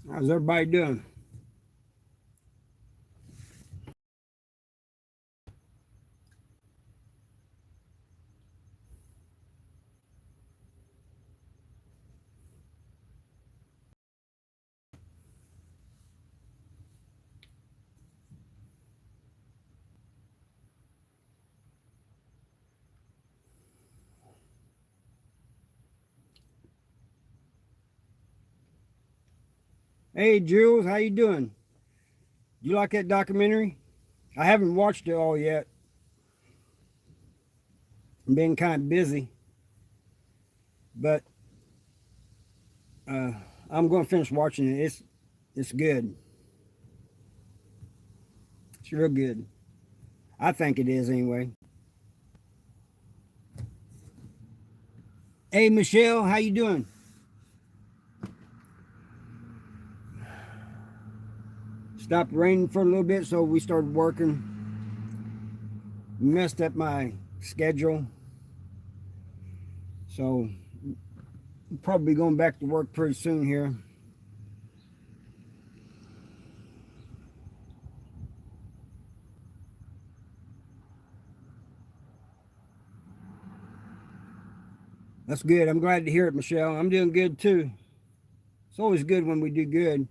How's everybody doing? Hey, Jules, how you doing? You like that documentary? I haven't watched it all yet. I'm being kind of busy, but uh, I'm going to finish watching it. It's good. It's real good. I think it is anyway. Hey, Michelle, how you doing? Stopped raining for a little bit, so we started working. Messed up my schedule, so probably going back to work pretty soon here. That's good. I'm glad to hear it, Michelle. I'm doing good too. It's always good when we do good.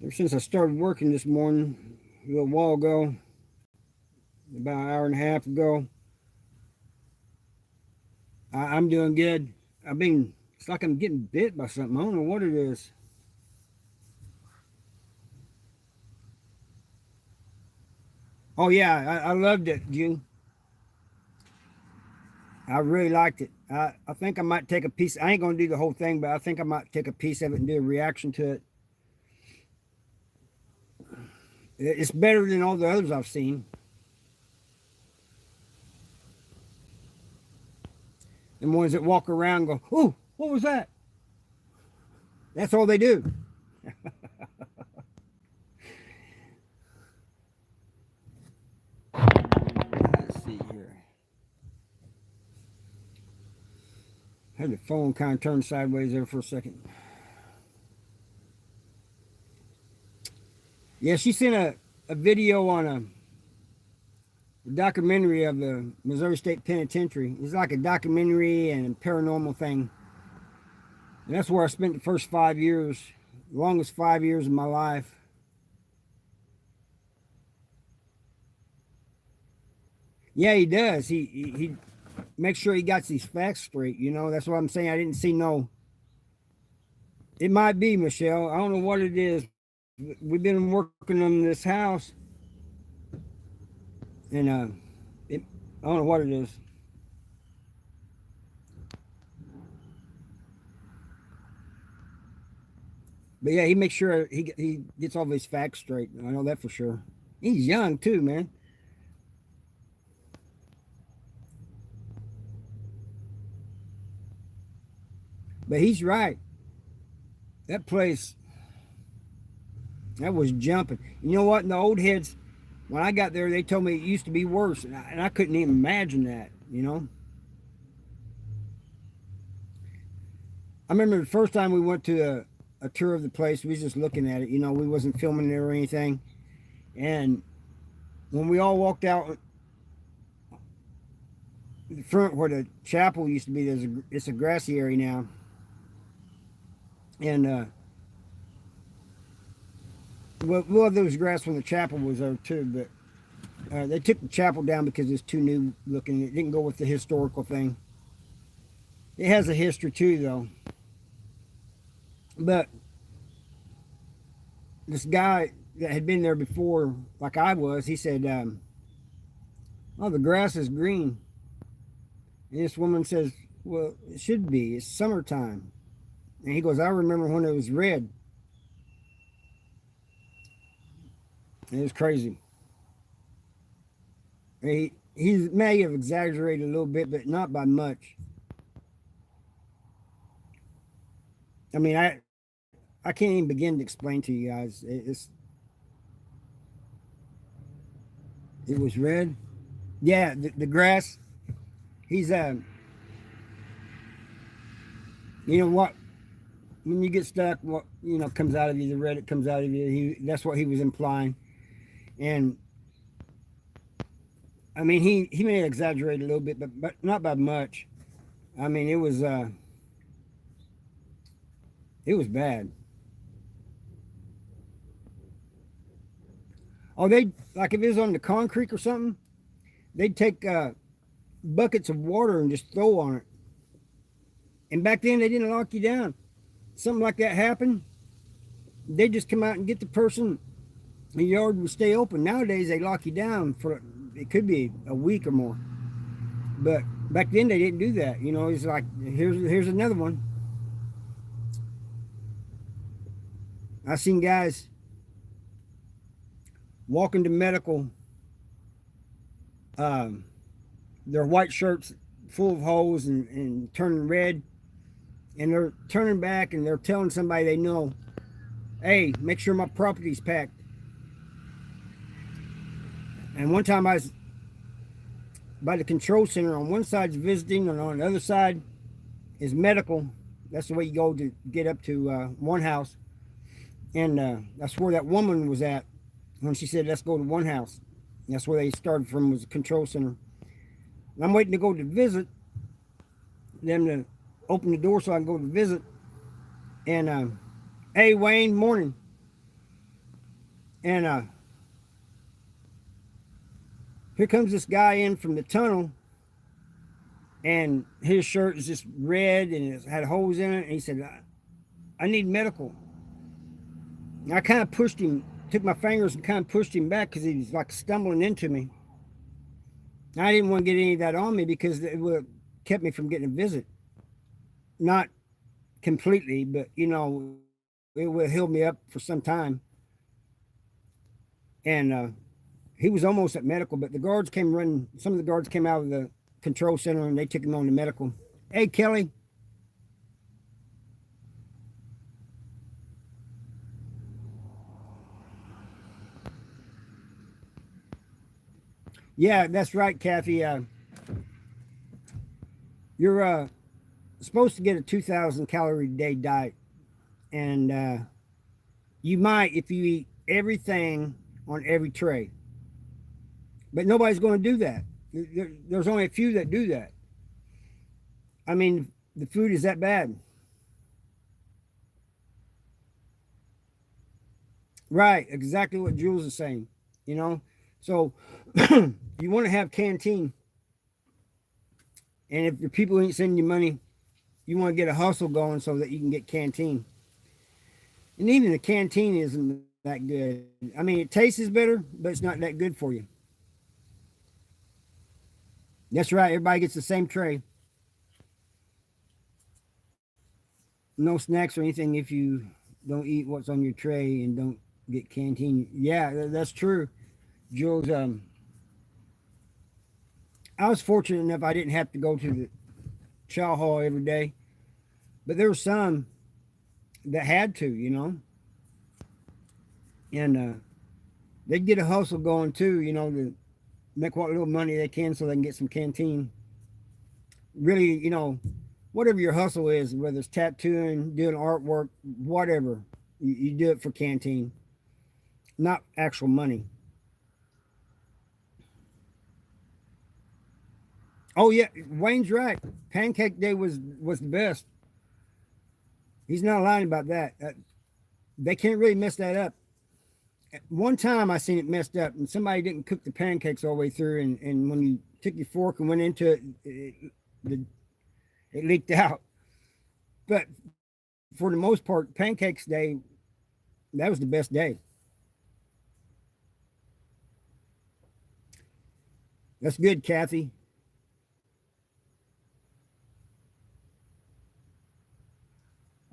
Ever since I started working this morning, a little while ago, about an hour and a half ago, I'm doing good. It's like I'm getting bit by something. I don't know what it is. Oh, yeah, I loved it, June. I really liked it. I think I might take a piece. I ain't going to do the whole thing, but I think I might take a piece of it and do a reaction to it. It's better than all the others I've seen. And ones that walk around and go, "Ooh, what was that?" That's all they do. Let's see here. I had the phone kind of turned sideways there for a second. Yeah, she sent a video on a documentary of the Missouri State Penitentiary. It's like a documentary and a paranormal thing. And that's where I spent the first 5 years, the longest 5 years of my life. Yeah, he does. He makes sure he got these facts straight. That's what I'm saying. I didn't see no. It might be Michelle. I don't know what it is. We've been working on this house, and I don't know what it is. But yeah, he makes sure he gets all his facts straight. I know that for sure. He's young too, man. But he's right. That place, that was jumping. You know what? In the old heads, when I got there, they told me it used to be worse, and I couldn't even imagine that. I remember the first time we went to a tour of the place. We was just looking at it. We wasn't filming it or anything. And when we all walked out the front where the chapel used to be, it's a grassy area now, and well, there was grass when the chapel was there too, but they took the chapel down because it's too new looking. It didn't go with the historical thing. It has a history too, though. But this guy that had been there before, like I was, he said, "Oh, the grass is green." And this woman says, "Well, it should be. It's summertime." And he goes, "I remember when it was red." And it was crazy. He may have exaggerated a little bit, but not by much. I mean, I can't even begin to explain to you guys. It was red. Yeah, the grass. He's you know what? When you get stuck, what comes out of you, the red it comes out of you. That's what he was implying, and I mean he may exaggerate a little bit, but not by much. I mean it was bad. Oh, they like if it was on the concrete or something, they'd take buckets of water and just throw on it. And back then they didn't lock you down. Something like that happened, they just come out and get the person. The yard would stay open. Nowadays they lock you down for it could be a week or more. But back then they didn't do that. It's like here's another one. I seen guys walking to medical, um, their white shirts full of holes and turning red, and they're turning back and they're telling somebody they know, hey, make sure my property's packed. And one time I was by the control center. On one side's visiting, and on the other side is medical. That's the way you go to get up to one house. And that's where that woman was at when she said, let's go to one house. That's where they started from, was the control center. And I'm waiting to go to visit, them to open the door so I can go to visit. And, hey, Wayne, morning. And here comes this guy in from the tunnel, and his shirt is just red and it had holes in it. And he said, I need medical. And I kind of pushed him, took my fingers and kind of pushed him back because he was like stumbling into me. I didn't want to get any of that on me because it would have kept me from getting a visit. Not completely, but it would have held me up for some time. And he was almost at medical, but the guards came running. Some of the guards came out of the control center and they took him on to medical. Hey, Kelly. Yeah, that's right, Kathy. You're supposed to get a 2,000 calorie a day diet, and you might if you eat everything on every tray. But nobody's going to do that. There's only a few that do that. I mean, the food is that bad. Right, exactly what Jules is saying. So you want to have canteen, and if the people ain't sending you money, you want to get a hustle going so that you can get canteen. And even the canteen isn't that good. I mean, it tastes better, but it's not that good for you. That's right. Everybody gets the same tray. No snacks or anything if you don't eat what's on your tray and don't get canteen. Yeah, that's true. Jules, I was fortunate enough I didn't have to go to the chow hall every day, but there were some that had to, and they'd get a hustle going too, to make what little money they can so they can get some canteen. Really, whatever your hustle is, whether it's tattooing, doing artwork, whatever, you do it for canteen, not actual money. Oh yeah, Wayne's right. Pancake Day was the best. He's not lying about that. They can't really mess that up. One time I seen it messed up, and somebody didn't cook the pancakes all the way through, and when you took your fork and went into it, it leaked out. But for the most part, Pancakes Day, that was the best day. That's good, Kathy.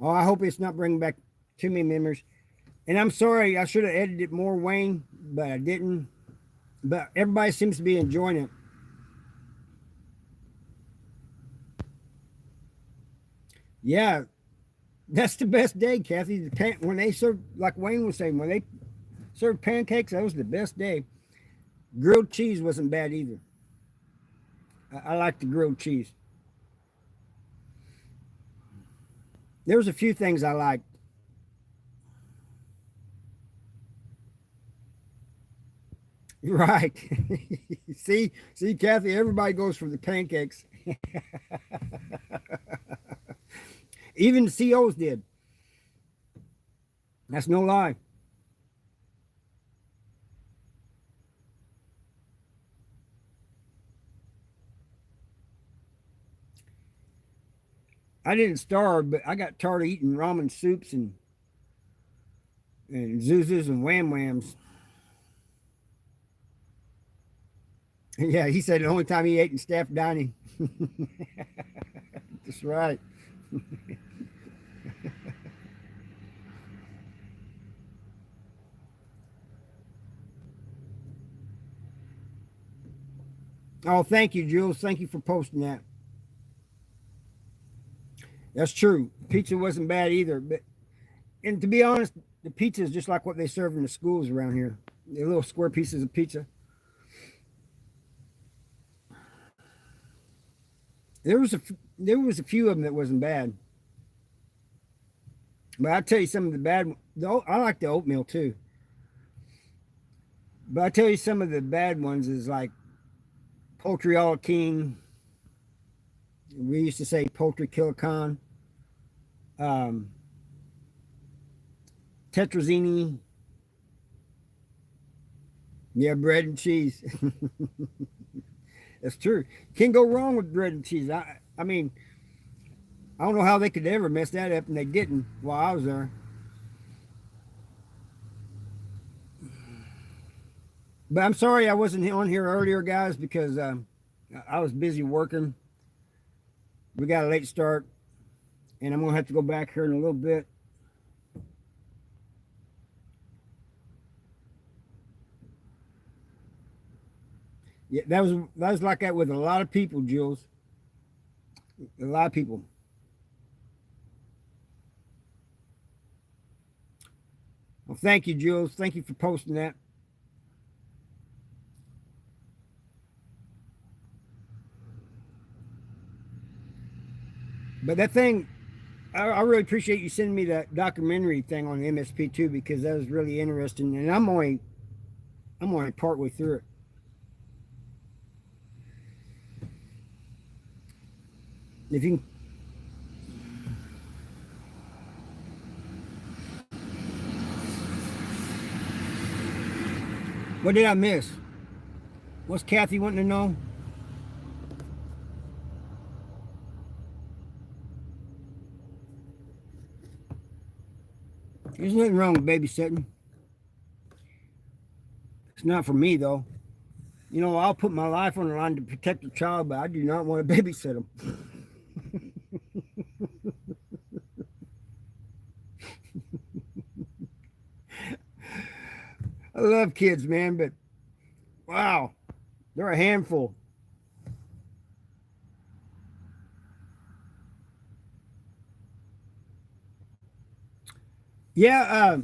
Oh, I hope it's not bringing back too many memories. And I'm sorry, I should have edited it more, Wayne, but I didn't. But everybody seems to be enjoying it. Yeah, that's the best day, Kathy. When they serve, like Wayne was saying, when they served pancakes, that was the best day. Grilled cheese wasn't bad either. I like the grilled cheese. There was a few things I liked. Right. See, Kathy, everybody goes for the pancakes. Even the COs did. That's no lie. I didn't starve, but I got tired of eating ramen soups and zuzus and wham whams. Yeah, he said the only time he ate in staff dining. That's right. Oh, thank you, Jules. Thank you for posting that. That's true. Pizza wasn't bad either. But and to be honest, the pizza is just like what they serve in the schools around here. The little square pieces of pizza. There was there was a few of them that wasn't bad. But I'll tell you some of the bad. I like the oatmeal too. But I tell you some of the bad ones is like poultry all king. We used to say poultry kill um, tetrazzini. Yeah, bread and cheese. That's true. Can't go wrong with bread and cheese. I mean, I don't know how they could ever mess that up, and they didn't while I was there. But I'm sorry I wasn't on here earlier, guys, because I was busy working. We got a late start, and I'm gonna have to go back here in a little bit. Yeah, that was like that with a lot of people, Jules. A lot of people. Well, thank you, Jules. Thank you for posting that. But that thing, I really appreciate you sending me that documentary thing on MSP too, because that was really interesting. And I'm only partway through it. If you can, what did I miss? What's Kathy wanting to know? There's nothing wrong with babysitting. It's not for me though. I'll put my life on the line to protect a child, but I do not want to babysit them. I love kids, man, but wow, they're a handful. Yeah,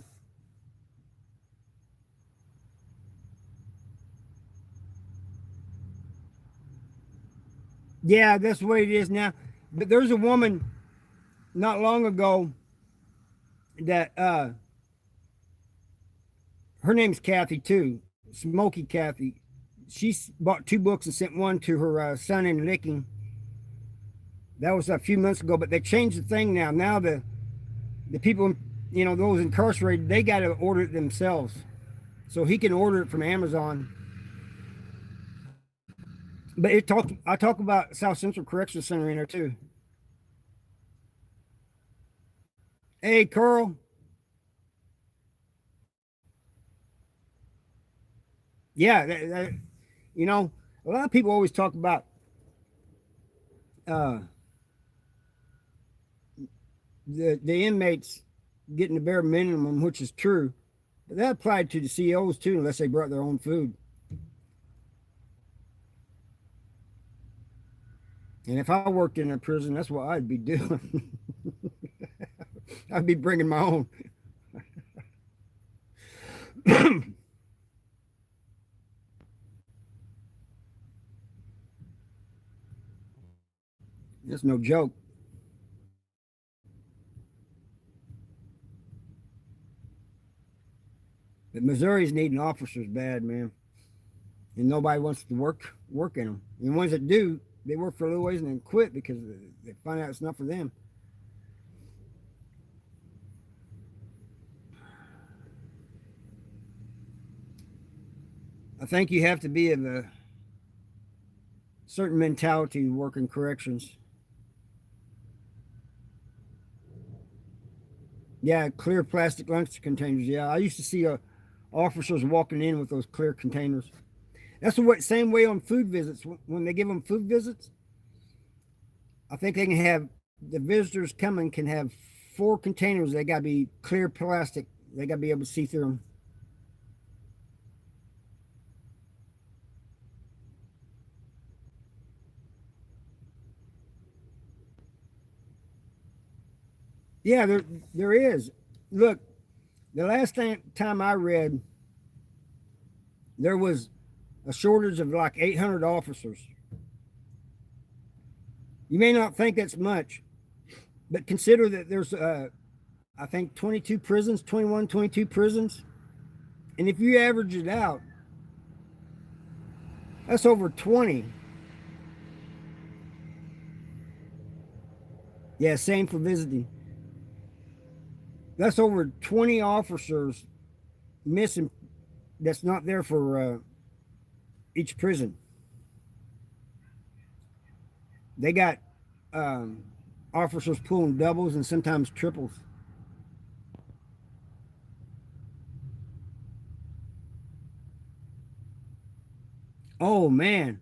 yeah, that's the way it is now. But there's a woman not long ago that her name's Kathy too, Smoky Kathy. She bought two books and sent one to her son in Licking. That was a few months ago, but they changed the thing now. Now the people, those incarcerated, they got to order it themselves. So he can order it from Amazon. But I talk about South Central Correctional Center in there too. Hey, Carl. Yeah, you know, a lot of people always talk about uh, the inmates getting the bare minimum, which is true. But that applied to the COs too, unless they brought their own food. And if I worked in a prison, that's what I'd be doing. I'd be bringing my own. It's no joke. But Missouri's needing officers bad, man, and nobody wants to work in them. And the ones that do, they work for a little ways and then quit because they find out it's not for them. I think you have to be of a certain mentality to work in corrections. Yeah, clear plastic lunch containers. Yeah, I used to see officers walking in with those clear containers. That's the way, same way on food visits. When they give them food visits, I think they can have the visitors coming can have 4 containers. They got to be clear plastic. They got to be able to see through them. Yeah, there is. Look, the last time I read, there was a shortage of like 800 officers. You may not think that's much, but consider that there's, I think, 22 prisons, 21, 22 prisons. And if you average it out, that's over 20. Yeah, same for visiting. That's over 20 officers missing that's not there for each prison. They got um, officers pulling doubles and sometimes triples. Oh man.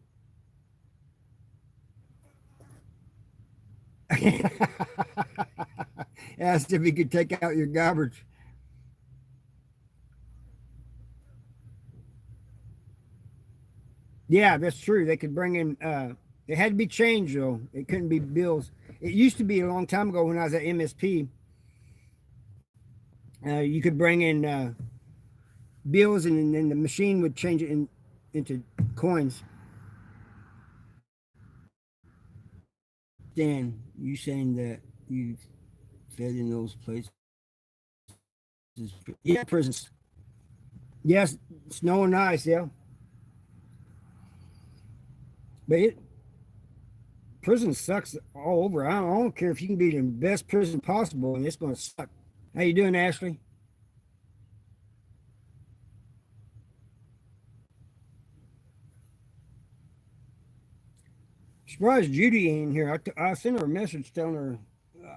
Asked if he could take out your garbage. Yeah, that's true. They could bring in. It had to be changed though. It couldn't be bills. It used to be a long time ago when I was at MSP. You could bring in bills, and then the machine would change it into coins. Dan, you saying that you fed in those places? Yeah, prisons. Yes, snow and ice. Yeah, but prison sucks all over. I don't care if you can be in the best prison possible, and it's going to suck. How you doing, Ashley? Surprised Judy ain't here. I sent her a message telling her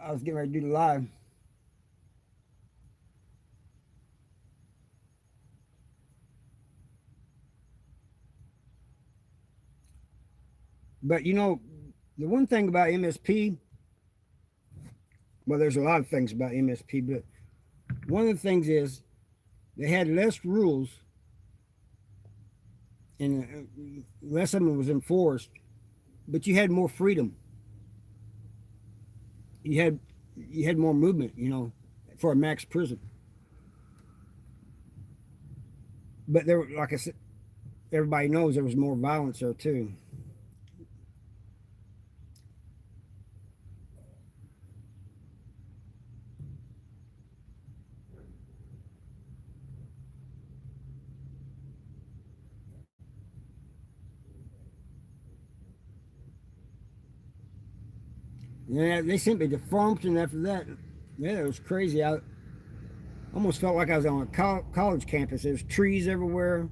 I was getting ready to do the live. But the one thing about MSP, well, there's a lot of things about MSP, but one of the things is they had less rules and less of them was enforced, but you had more freedom. You had you had more movement, for a max prison. But there, like I said, everybody knows there was more violence there too. Yeah, they sent me to Farmington after that. Yeah, it was crazy. I almost felt like I was on a college campus. There's trees everywhere,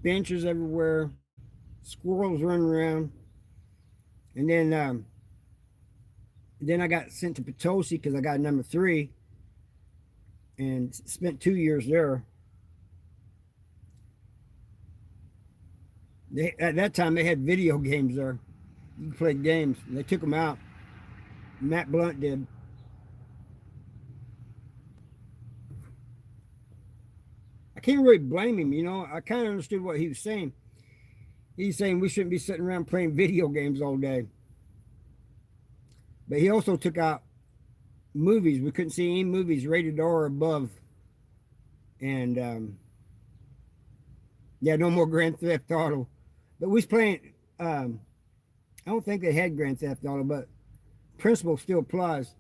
benches everywhere, squirrels running around. And then I got sent to Potosi because I got number 3 and spent 2 years there. At that time they had video games there. You could play games. They took them out. Matt Blunt did. I can't really blame him. I kind of understood what he was saying. He's saying we shouldn't be sitting around playing video games all day. But he also took out movies. We couldn't see any movies rated R or above. And yeah, no more Grand Theft Auto. But we was playing. I don't think they had Grand Theft Auto, but principle still applies.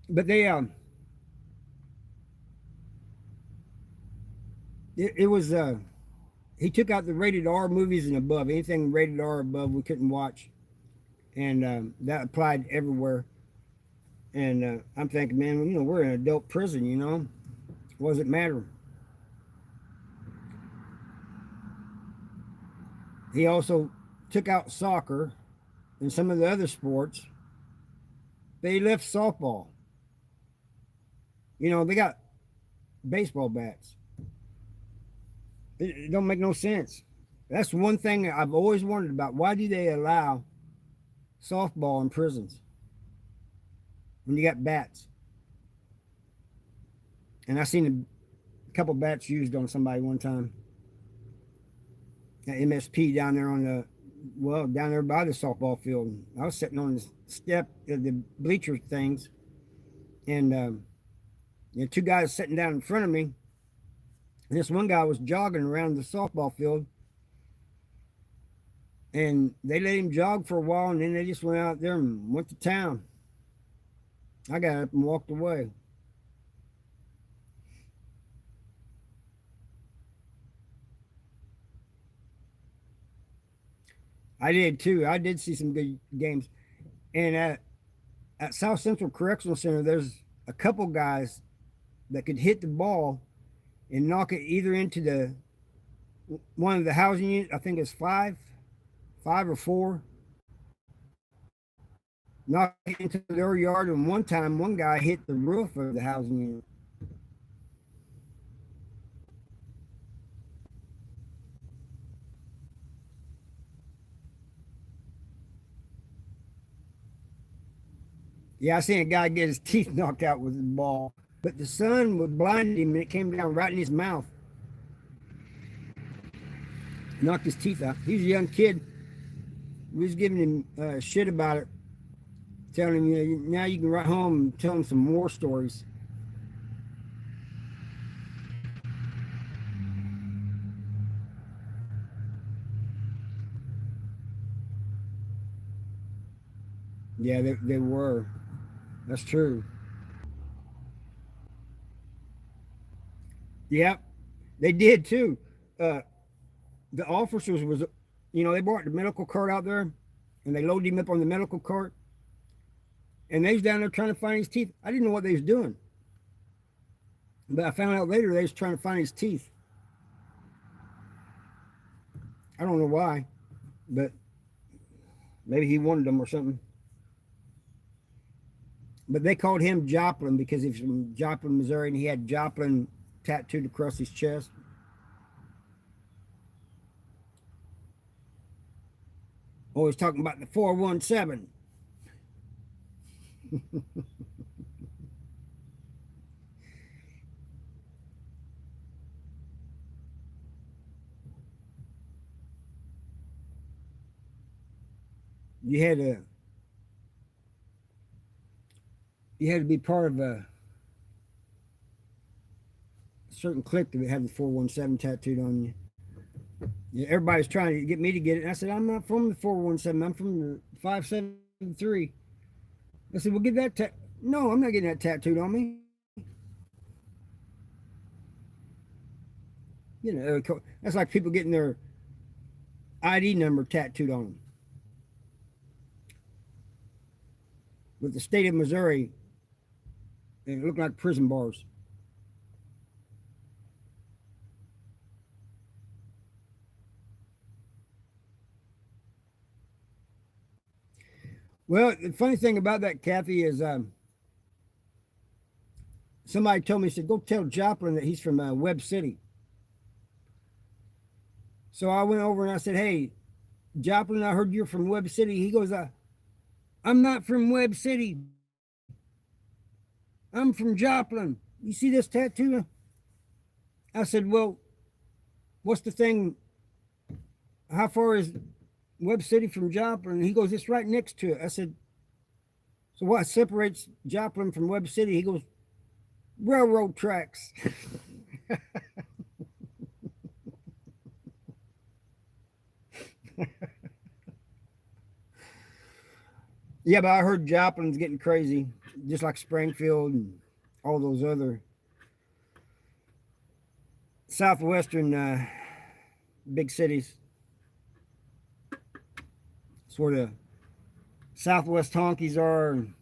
But it was he took out the rated R movies and above. Anything rated R above we couldn't watch, and that applied everywhere. And I'm thinking, man, we're in an adult prison. What does it matter? He also took out soccer and some of the other sports. They left softball. They got baseball bats. It don't make no sense. That's one thing I've always wondered about. Why do they allow softball in prisons when you got bats? And I seen a couple bats used on somebody one time at MSP down there down there by the softball field. I was sitting on the step of the bleacher things, and two guys sitting down in front of me. And this one guy was jogging around the softball field, and they let him jog for a while, and then they just went out there and went to town. I got up and walked away. I did too. I did see some good games. And at South Central Correctional Center, there's a couple guys that could hit the ball and knock it either into one of the housing units. I think it's five or four. Knock it into their yard, and one time one guy hit the roof of the housing unit. Yeah, I seen a guy get his teeth knocked out with the ball, but the sun would blind him and it came down right in his mouth. Knocked his teeth out. He was a young kid. We was giving him shit about it, telling him, now you can write home and tell him some war stories. Yeah, they were. That's true. Yep, they did too. Uh, the officers they brought the medical cart out there, and they loaded him up on the medical cart, and they was down there trying to find his teeth. I didn't know what they was doing, but I found out later they was trying to find his teeth. I don't know why, but maybe he wanted them or something. But they called him Joplin because he's from Joplin, Missouri, and he had Joplin tattooed across his chest. Oh, he's talking about the 417. you had to you had to be part of a certain clique that had the 417 tattooed on you. Yeah, everybody's trying to get me to get it. And I said, I'm not from the 417. I'm from the 573. I said, well, get that. No, I'm not getting that tattooed on me. That's like people getting their ID number tattooed on them. With the state of Missouri, it looked like prison bars. Well, the funny thing about that, Kathy, is somebody told me, said, go tell Joplin that he's from Webb City. So I went over and I said, hey, Joplin, I heard you're from Webb City. He goes, I'm not from Webb City. I'm from Joplin. You see this tattoo? I said, well, what's the thing? How far is Webb City from Joplin? He goes, it's right next to it. I said, so what separates Joplin from Webb City? He goes, railroad tracks. Yeah, but I heard Joplin's getting crazy, just like Springfield and all those other southwestern big cities. It's where the Southwest honkies are. And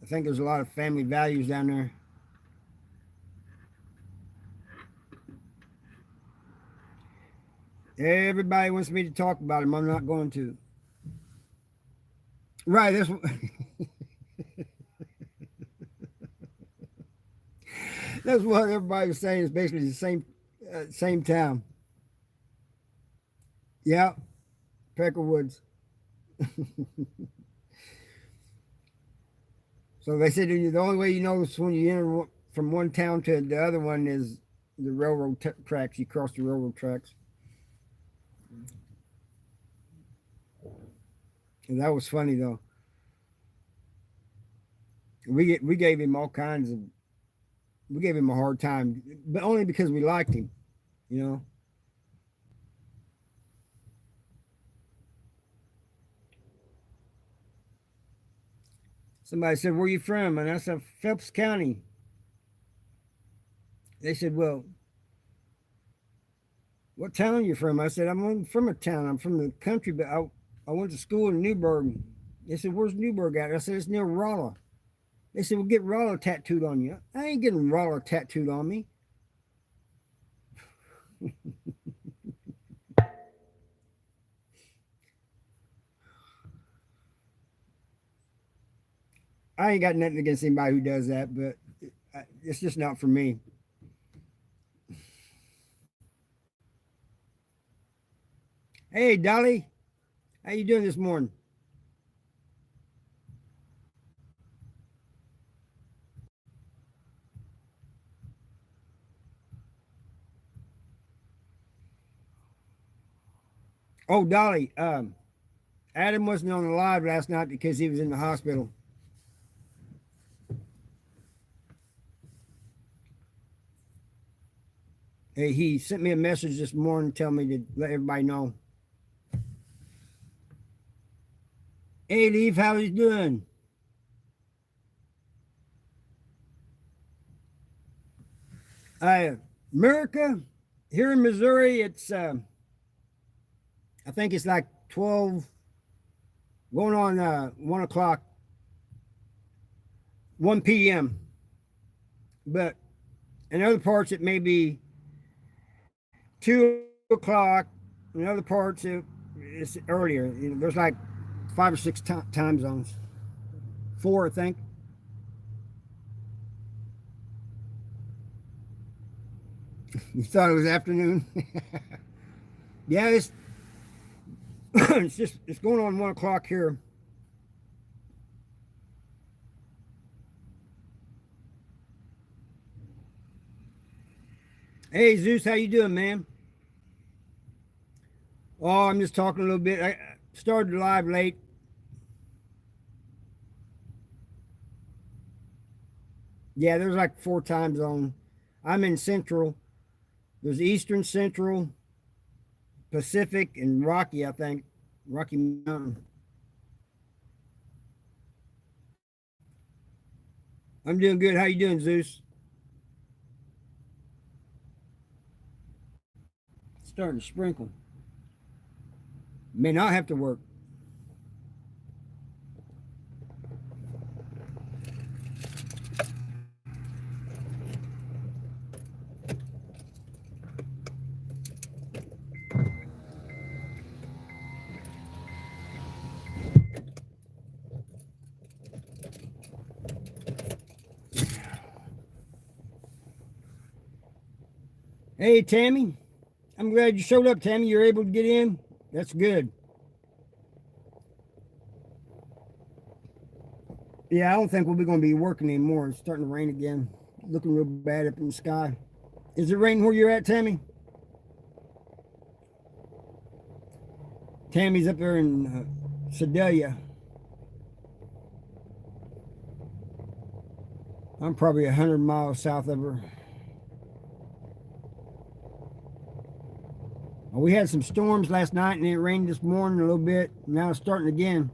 I think there's a lot of family values down there. Everybody wants me to talk about him. I'm not going to. Right. That's what everybody was saying. Is basically the same town. Yeah, Peckerwoods. So they said the only way you know is when you enter from one town to the other one is the railroad tracks. You cross the railroad tracks. And that was funny though. We gave him all kinds of we gave him a hard time, but only because we liked him. You know. Somebody said, "Where you from?" And I said, "Phelps County." They said, "Well, what town are you from?" I said, "I'm from a town. I'm from the country, but I went to school in Newburgh." They said, "Where's Newburgh at?" I said, "It's near Rolla." They said, "Well, get Rolla tattooed on you." I ain't getting Rolla tattooed on me. I ain't got nothing against anybody who does that, but it's just not for me. Hey, Dolly, how you doing this morning? Oh, Dolly, Adam wasn't on the live last night because he was in the hospital. Hey, he sent me a message this morning telling me to let everybody know. Hey, Leaf, how you doing? Uh, America, here in Missouri, it's I think it's like 12, going on 1 o'clock, 1 p.m. But in other parts, it may be 2 o'clock. In other parts, it's earlier. You know, there's like five or six time zones. Four, I think. You thought it was afternoon? Yeah, it's going on 1 o'clock here. Hey Zeus, how you doing, man? Oh, I'm just talking a little bit. I started live late. Yeah, there's like four time zones. I'm in Central. There's Eastern, Central, Pacific, and Rocky. I think Rocky Mountain. I'm doing good. How you doing, Zeus? It's starting to sprinkle. May not have to work. Hey, Tammy. I'm glad you showed up, Tammy. You're able to get in. That's good. Yeah, I don't think we'll be going to be working anymore. It's starting to rain again. Looking real bad up in the sky. Is it raining where you're at, Tammy? Tammy's up there in Sedalia. I'm probably 100 miles south of her. Well, we had some storms last night and it rained this morning a little bit. Now it's starting again.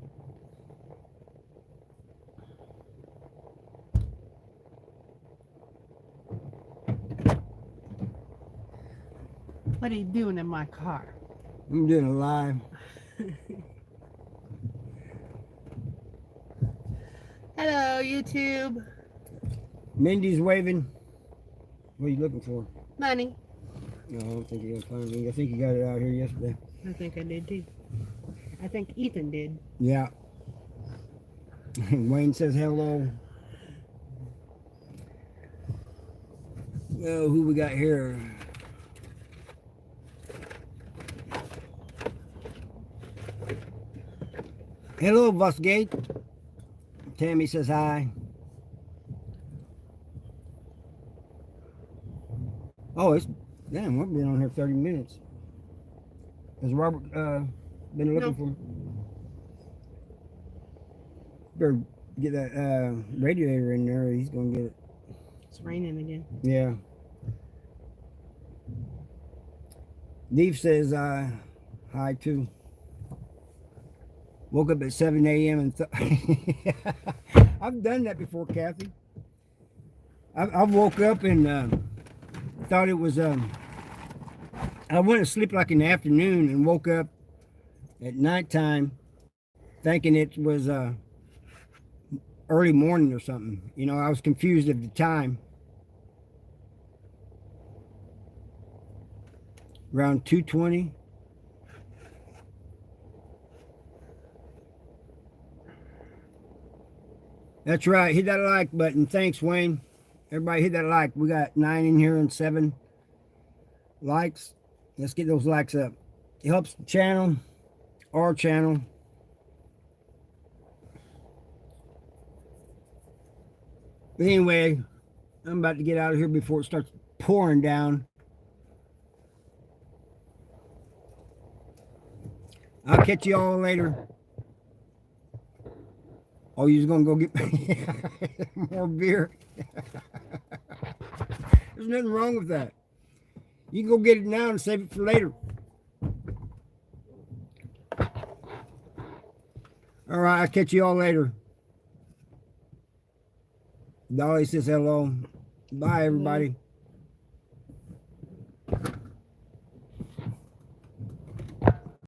What are you doing in my car? I'm doing a live. Hello, YouTube. Mindy's waving. What are you looking for? Money. No, I don't think you're gonna find me. I think you got it out here yesterday. I think I did too. I think Ethan did. Yeah. Wayne says hello. Well, who we got here? Hello, Busgate. Tammy says hi. Oh, it's damn. We've been on here 30 minutes. Has Robert been looking for me? Better get that radiator in there. He's gonna get it. It's raining again. Yeah. Neve says hi too. Woke up at 7 a.m. and I've done that before, Kathy. I woke up and thought it was I went to sleep like in the afternoon and woke up at nighttime thinking it was early morning or something. You know, I was confused at the time. Around 2:20. That's right. Hit that like button. Thanks, Wayne. Everybody hit that like. We got 9 in here and 7 likes. Let's get those likes up. It helps the channel, our channel. But anyway, I'm about to get out of here before it starts pouring down. I'll catch you all later. Oh, you're gonna go get more beer? There's nothing wrong with that. You can go get it now and save it for later. All right, I'll catch you all later. Dolly says hello. Bye, everybody.